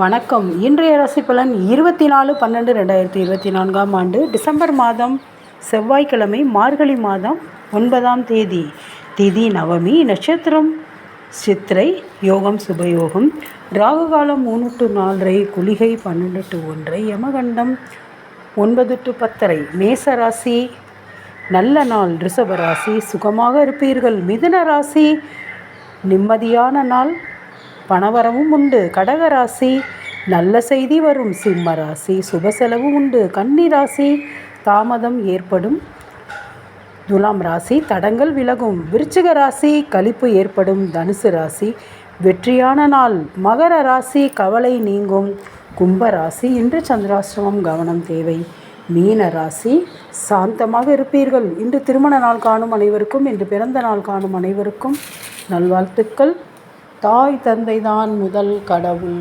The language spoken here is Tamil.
வணக்கம். இன்றைய ராசி பலன் 24/12/2024 ஆண்டு டிசம்பர் மாதம் செவ்வாய்க்கிழமை, மார்கழி மாதம் 9ஆம் தேதி. திதி நவமி, நட்சத்திரம் சித்திரை, யோகம் சுபயோகம், ராகு காலம் 3 to 4:30, குளிகை 12 to 1:30, யமகண்டம் 9 to 10:30. மேச ராசி நல்ல நாள். ரிஷப ராசி சுகமாக இருப்பீர்கள். மிதுன ராசி நிம்மதியான நாள், பணவரவும் உண்டு. கடக ராசி நல்ல செய்தி வரும். சிம்ம ராசி சுப செலவு உண்டு. கன்னி ராசி தாமதம் ஏற்படும். துலாம் ராசி தடங்கள் விலகும். விருச்சிக ராசி களிப்பு ஏற்படும். தனுசு ராசி வெற்றியான நாள். மகர ராசி கவலை நீங்கும். கும்ப ராசி இன்று சந்திராஷ்டமம், கவனம் தேவை. மீன ராசி சாந்தமாக இருப்பீர்கள். இன்று திருமண நாள் காணும் அனைவருக்கும், இன்று பிறந்த நாள் காணும் அனைவருக்கும் நல்வாழ்த்துக்கள். தாய் தந்தை தான் முதல் கடவுள்.